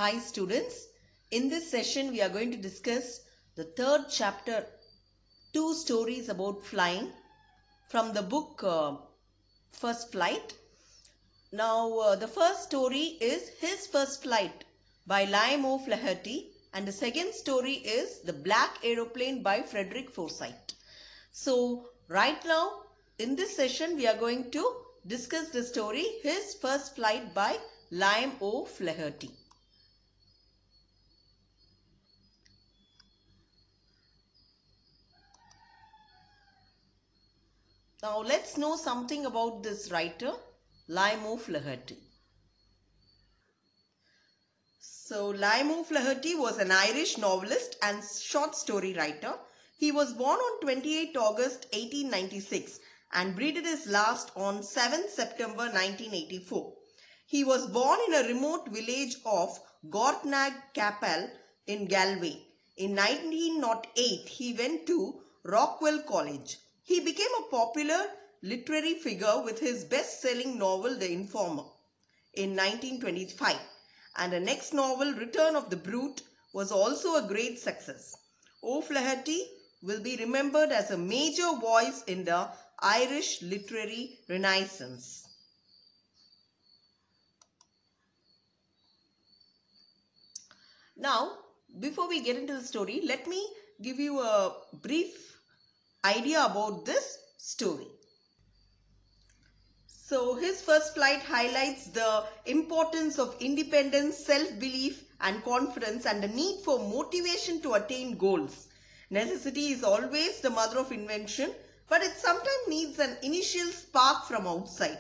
Hi students, in this session we are going to discuss the third chapter, two stories about flying from the book First Flight. Now the first story is His First Flight by Liam O'Flaherty and the second story is The Black Aeroplane by Frederick Forsyth. So right now in this session we are going to discuss the story His First Flight by Liam O'Flaherty. Now let's know something about this writer, Liam O'Flaherty. So Liam O'Flaherty was an Irish novelist and short story writer. He was born on 28 August 1896 and breathed his last on 7 September 1984. He was born in a remote village of Gortnag Capel in Galway. In 1908, he went to Rockwell College. He became a popular literary figure with his best-selling novel The Informer in 1925, and the next novel Return of the Brute was also a great success. O'Flaherty will be remembered as a major voice in the Irish literary renaissance. Now, before we get into the story, let me give you a brief idea about this story. So His First Flight highlights the importance of independence, self-belief and confidence and the need for motivation to attain goals. Necessity is always the mother of invention, but it sometimes needs an initial spark from outside.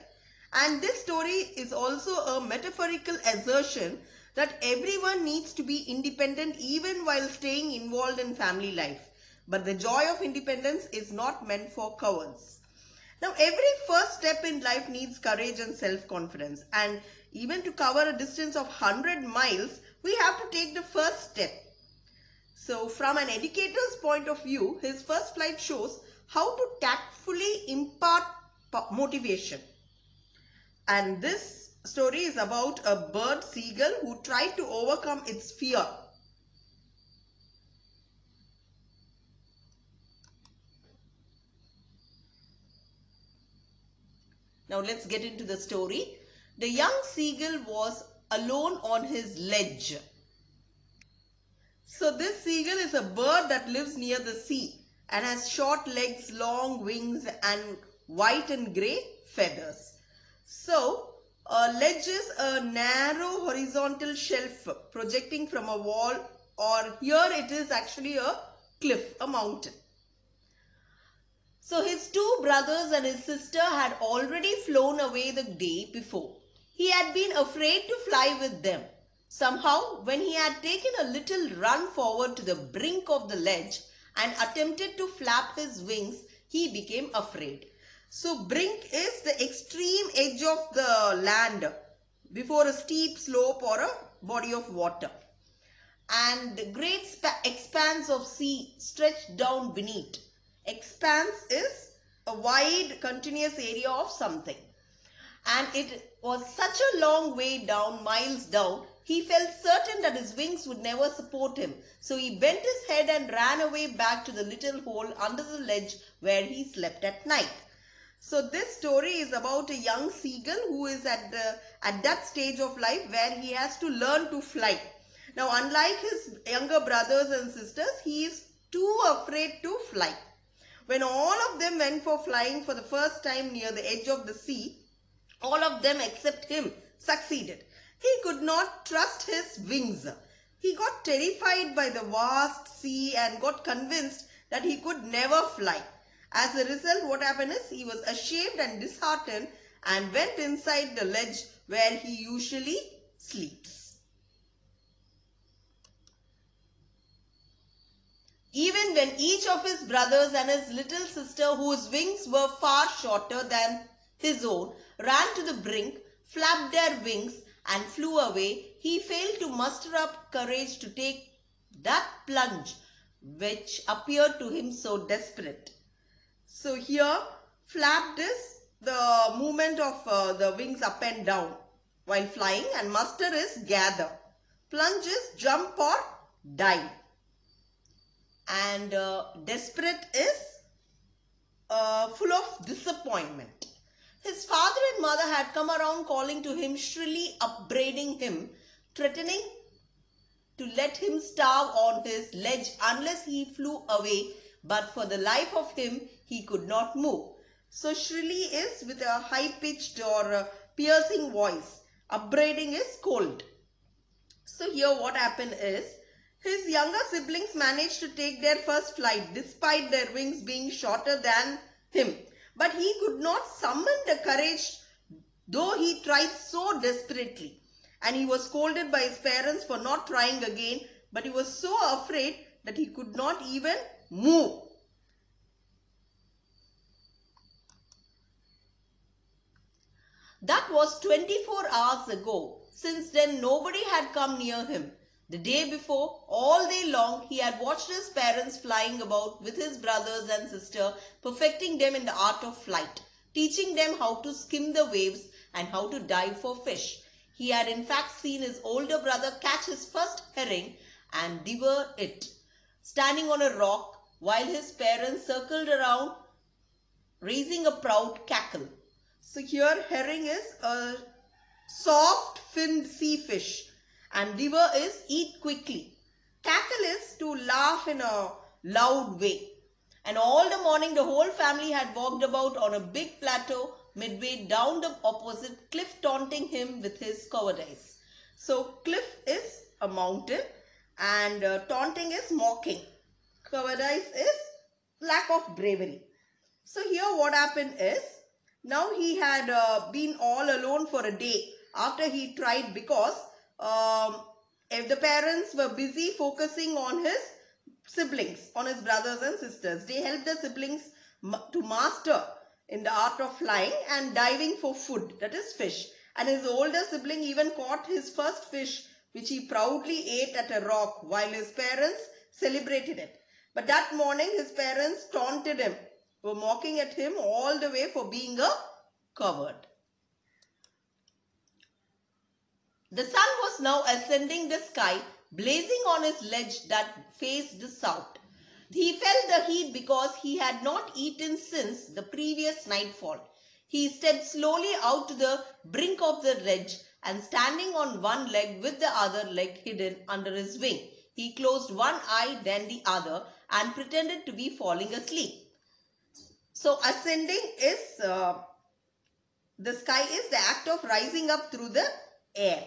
And this story is also a metaphorical assertion that everyone needs to be independent even while staying involved in family life. But the joy of independence is not meant for cowards. Now, every first step in life needs courage and self-confidence. And even to cover a distance of 100 miles, we have to take the first step. So, from an educator's point of view, His First Flight shows how to tactfully impart motivation. And this story is about a bird seagull who tried to overcome its fear. Now let's get into the story. The young seagull was alone on his ledge. So this seagull is a bird that lives near the sea and has short legs, long wings and white and grey feathers. So a ledge is a narrow horizontal shelf projecting from a wall, or here it is actually a cliff, a mountain. So his two brothers and his sister had already flown away the day before. He had been afraid to fly with them. Somehow, when he had taken a little run forward to the brink of the ledge and attempted to flap his wings, he became afraid. So brink is the extreme edge of the land before a steep slope or a body of water. And the great expanse of sea stretched down beneath. Expanse is a wide continuous area of something. And it was such a long way down, miles down, he felt certain that his wings would never support him. So he bent his head and ran away back to the little hole under the ledge where he slept at night. So this story is about a young seagull who is at that stage of life where he has to learn to fly. Now, unlike his younger brothers and sisters, he is too afraid to fly. When all of them went for flying for the first time near the edge of the sea, all of them except him succeeded. He could not trust his wings. He got terrified by the vast sea and got convinced that he could never fly. As a result, what happened is he was ashamed and disheartened and went inside the ledge where he usually sleeps. Even when each of his brothers and his little sister, whose wings were far shorter than his own, ran to the brink, flapped their wings and flew away, he failed to muster up courage to take that plunge which appeared to him so desperate. So here, flapped is the movement of the wings up and down while flying, and muster is gather. plunges, jump or dive. And desperate is full of disappointment. His father and mother had come around calling to him, shrilly upbraiding him, threatening to let him starve on his ledge unless he flew away, but for the life of him he could not move. So shrilly is with a high-pitched or piercing voice. Upbraiding is scold. So here what happened is, his younger siblings managed to take their first flight despite their wings being shorter than him. But he could not summon the courage, though he tried so desperately. And he was scolded by his parents for not trying again, but he was so afraid that he could not even move. That was 24 hours ago. Since then, nobody had come near him. The day before, all day long, he had watched his parents flying about with his brothers and sister, perfecting them in the art of flight, teaching them how to skim the waves and how to dive for fish. He had in fact seen his older brother catch his first herring and devour it, standing on a rock while his parents circled around, raising a proud cackle. So here herring is a soft finned sea fish and devour is eat quickly. Cackle is to laugh in a loud way. And all the morning the whole family had walked about on a big plateau midway down the opposite cliff, taunting him with his cowardice. So cliff is a mountain and taunting is mocking. Cowardice is lack of bravery. So here what happened is, now he had been all alone for a day after he tried, because if the parents were busy focusing on his siblings, on his brothers and sisters. They helped the siblings to master in the art of flying and diving for food, that is fish. And his older sibling even caught his first fish, which he proudly ate at a rock while his parents celebrated it. But that morning his parents taunted him, were mocking at him all the way for being a coward. The sun was now ascending the sky, blazing on his ledge that faced the south. He felt the heat because he had not eaten since the previous nightfall. He stepped slowly out to the brink of the ledge and, standing on one leg with the other leg hidden under his wing, he closed one eye, then the other, and pretended to be falling asleep. So ascending is, the sky is the act of rising up through the air.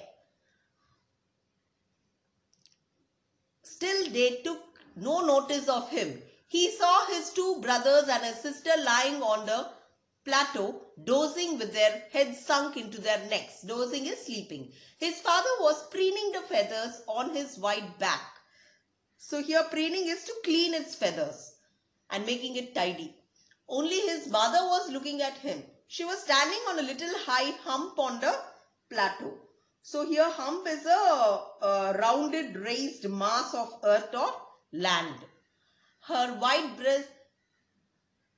Still they took no notice of him. He saw his two brothers and his sister lying on the plateau, dozing with their heads sunk into their necks. Dozing is sleeping. His father was preening the feathers on his white back. So here preening is to clean its feathers and making it tidy. Only his mother was looking at him. She was standing on a little high hump on the plateau. So here hump is a rounded raised mass of earth or land. Her white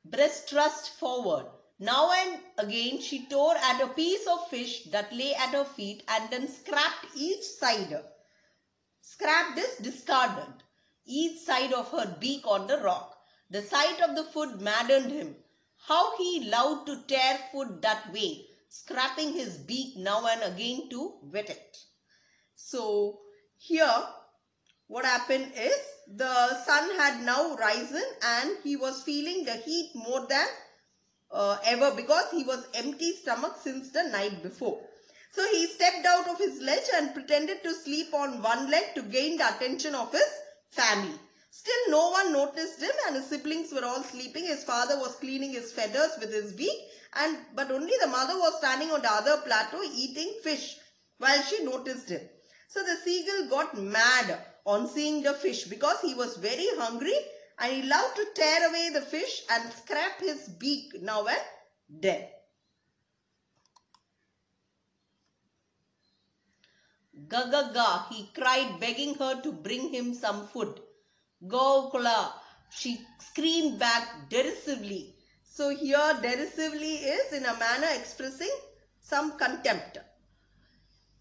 breast thrust forward. Now and again she tore at a piece of fish that lay at her feet and then scraped each side. Scrapped is discarded. Each side of her beak on the rock. The sight of the food maddened him. How he loved to tear food that way, scraping his beak now and again to wet it. So here what happened is, the sun had now risen and he was feeling the heat more than ever, because he was empty stomach since the night before. So he stepped out of his ledge and pretended to sleep on one leg to gain the attention of his family. Still no one noticed him and his siblings were all sleeping. His father was cleaning his feathers with his beak, but only the mother was standing on the other plateau eating fish while she noticed him. So the seagull got mad on seeing the fish because he was very hungry and he loved to tear away the fish and scrap his beak now and then. "Ga ga ga," he cried, begging her to bring him some food. "Go kula," she screamed back derisively. So here derisively is in a manner expressing some contempt.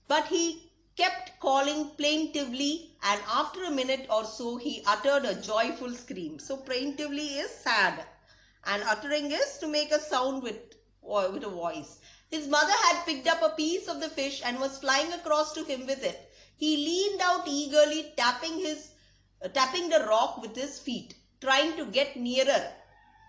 But he kept calling plaintively, and after a minute or so he uttered a joyful scream. So plaintively is sad, and uttering is to make a sound with a voice. His mother had picked up a piece of the fish and was flying across to him with it. He leaned out eagerly, tapping the rock with his feet, trying to get nearer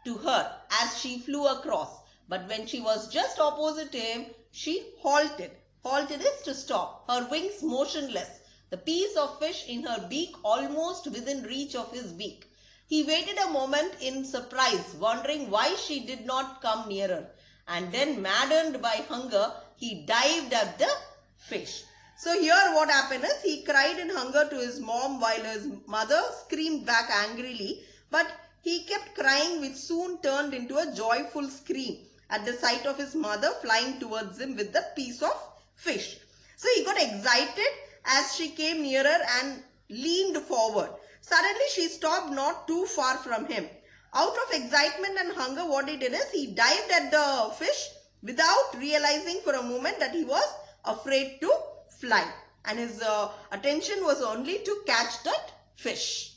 to her as she flew across. But when she was just opposite to him, she halted. Halted is to stop, her wings motionless, the piece of fish in her beak almost within reach of his beak. He waited a moment in surprise, wondering why she did not come nearer, and then, maddened by hunger, he dived at the fish. So here what happened is, he cried in hunger to his mom while his mother screamed back angrily, but he kept crying, which soon turned into a joyful scream at the sight of his mother flying towards him with the piece of fish. So he got excited as she came nearer and leaned forward. Suddenly she stopped not too far from him. Out of excitement and hunger, what he did is, he dived at the fish without realizing for a moment that he was afraid to fly, and his attention was only to catch that fish.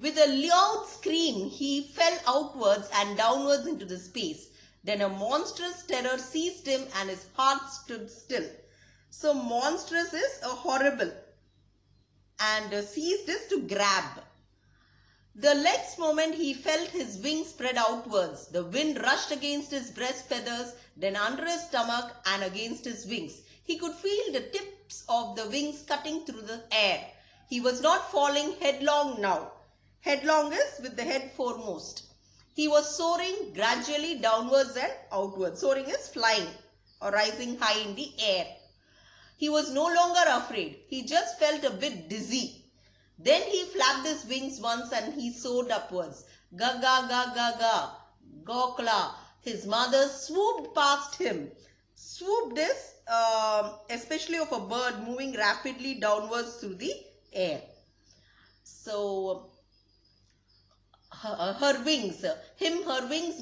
With a loud scream, he fell outwards and downwards into the space. Then a monstrous terror seized him and his heart stood still. So monstrous is a horrible, and seized is to grab. The next moment he felt his wings spread outwards. The wind rushed against his breast feathers, then under his stomach and against his wings. He could feel the tips of the wings cutting through the air. He was not falling headlong now. Headlong is with the head foremost. He was soaring gradually downwards and outwards. Soaring is flying or rising high in the air. He was no longer afraid. He just felt a bit dizzy. Then he flapped his wings once and he soared upwards. Ga ga ga ga ga, gokla. His mother swooped past him. Swooped is especially of a bird moving rapidly downwards through the air. So her wings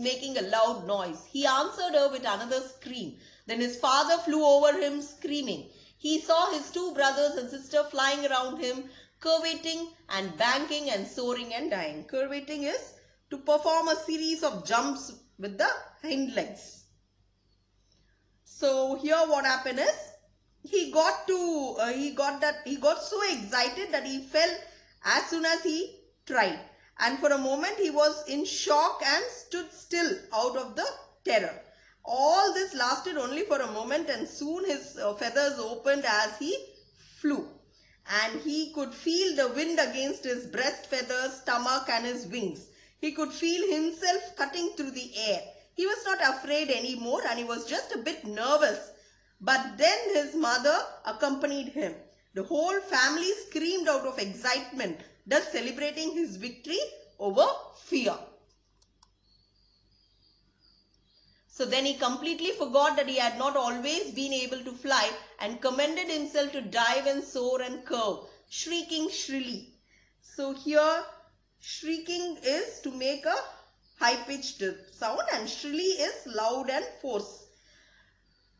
making a loud noise. He answered her with another scream. Then his father flew over him screaming. He saw his two brothers and sister flying around him, curveting and banking and soaring and dying. Curveting is to perform a series of jumps with the hind legs. So here what happened is, he got so excited that he fell as soon as he tried. And for a moment he was in shock and stood still out of the terror. All this lasted only for a moment, and soon his feathers opened as he flew. And he could feel the wind against his breast feathers, stomach and his wings. He could feel himself cutting through the air. He was not afraid anymore, and he was just a bit nervous. But then his mother accompanied him. The whole family screamed out of excitement, thus celebrating his victory over fear. So then he completely forgot that he had not always been able to fly, and commended himself to dive and soar and curve, shrieking shrilly. So here shrieking is to make a high-pitched sound, and shrilly is loud and force.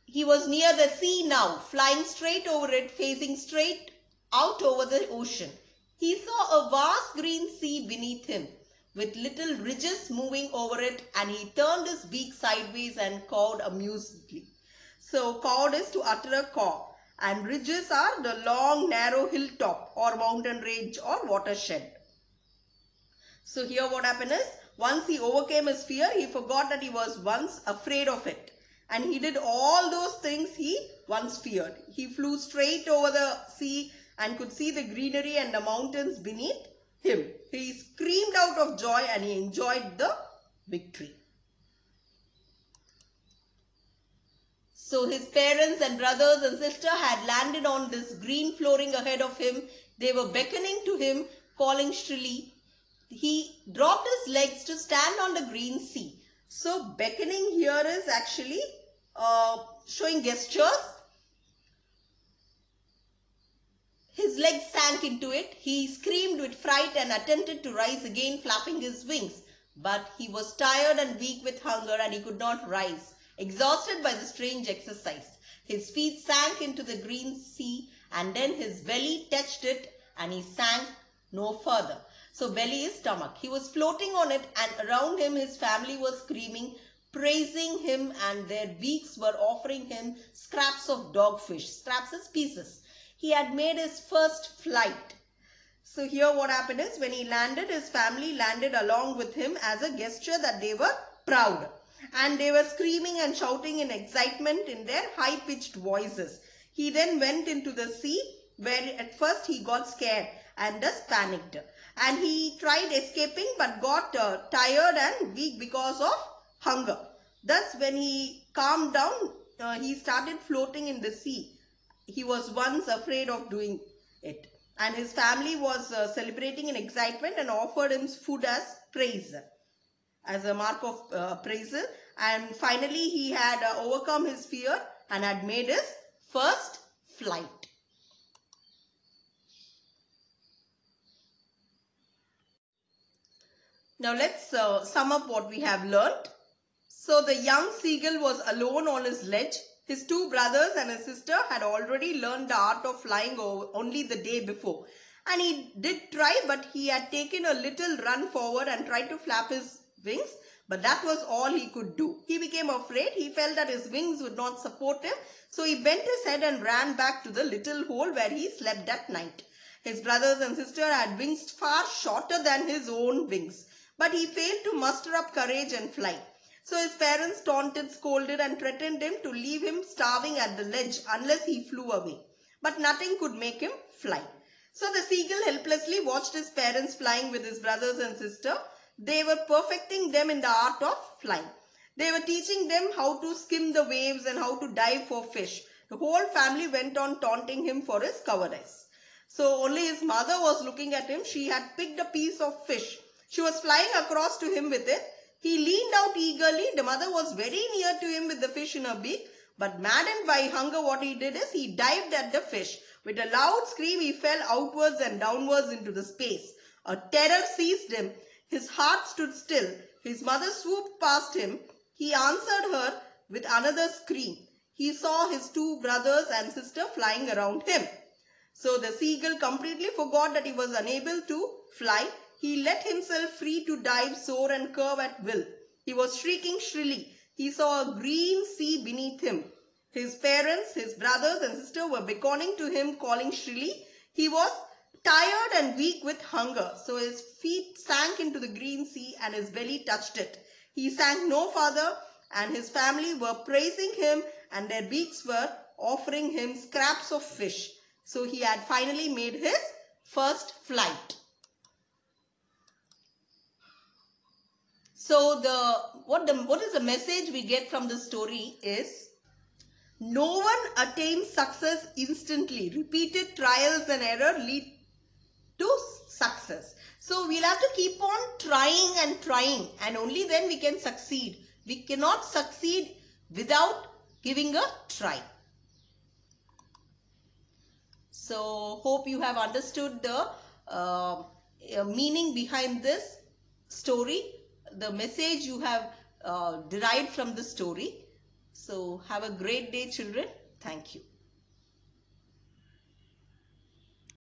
He was near the sea now, flying straight over it, facing straight out over the ocean. He saw a vast green sea beneath him, with little ridges moving over it, and he turned his beak sideways and cawed amusedly. So cawed is to utter a caw, and ridges are the long narrow hilltop or mountain range or watershed. So here what happened is, once he overcame his fear, he forgot that he was once afraid of it, and he did all those things he once feared. He flew straight over the sea and could see the greenery and the mountains beneath him. He screamed out of joy and he enjoyed the victory. So his parents and brothers and sister had landed on this green flooring ahead of him. They were beckoning to him, calling shrilly. He dropped his legs to stand on the green sea. So beckoning here is actually showing gestures. His legs sank into it. He screamed with fright and attempted to rise again, flapping his wings. But he was tired and weak with hunger, and he could not rise, exhausted by the strange exercise. His feet sank into the green sea, and then his belly touched it, and he sank no further. So belly is stomach. He was floating on it, and around him his family was screaming, praising him, and their beaks were offering him scraps of dogfish. Scraps is pieces. He had made his first flight. So here what happened is, when he landed, his family landed along with him as a gesture that they were proud. And they were screaming and shouting in excitement in their high-pitched voices. He then went into the sea, where at first he got scared and thus panicked. And he tried escaping but got tired and weak because of hunger. Thus when he calmed down, he started floating in the sea. He was once afraid of doing it. And his family was celebrating in excitement and offered him food as praise, as a mark of appraisal. And finally he had overcome his fear and had made his first flight. Now let's sum up what we have learnt. So the young seagull was alone on his ledge. His two brothers and his sister had already learned the art of flying only the day before. And he did try, but he had taken a little run forward and tried to flap his wings. But that was all he could do. He became afraid. He felt that his wings would not support him. So he bent his head and ran back to the little hole where he slept at night. His brothers and sister had wings far shorter than his own wings. But he failed to muster up courage and fly. So his parents taunted, scolded, and threatened him to leave him starving at the ledge unless he flew away. But nothing could make him fly. So the seagull helplessly watched his parents flying with his brothers and sister. They were perfecting them in the art of flying. They were teaching them how to skim the waves and how to dive for fish. The whole family went on taunting him for his cowardice. So only his mother was looking at him. She had picked a piece of fish. She was flying across to him with it. He leaned out eagerly. The mother was very near to him with the fish in her beak. But maddened by hunger, what he did is he dived at the fish. With a loud scream, he fell outwards and downwards into the space. A terror seized him. His heart stood still. His mother swooped past him. He answered her with another scream. He saw his two brothers and sister flying around him. So the seagull completely forgot that he was unable to fly. He let himself free to dive, soar, and curve at will. He was shrieking shrilly. He saw a green sea beneath him. His parents, his brothers and sister were beckoning to him, calling shrilly. He was tired and weak with hunger, so his feet sank into the green sea and his belly touched it. He sank no farther, and his family were praising him, and their beaks were offering him scraps of fish. So he had finally made his first flight. So what is the message we get from this story is, no one attains success instantly. Repeated trials and error lead to success. So we'll have to keep on trying and trying, and only then we can succeed. We cannot succeed without giving a try. So hope you have understood the meaning behind this story, the message you have derived from the story. So have a great day, children. Thank you.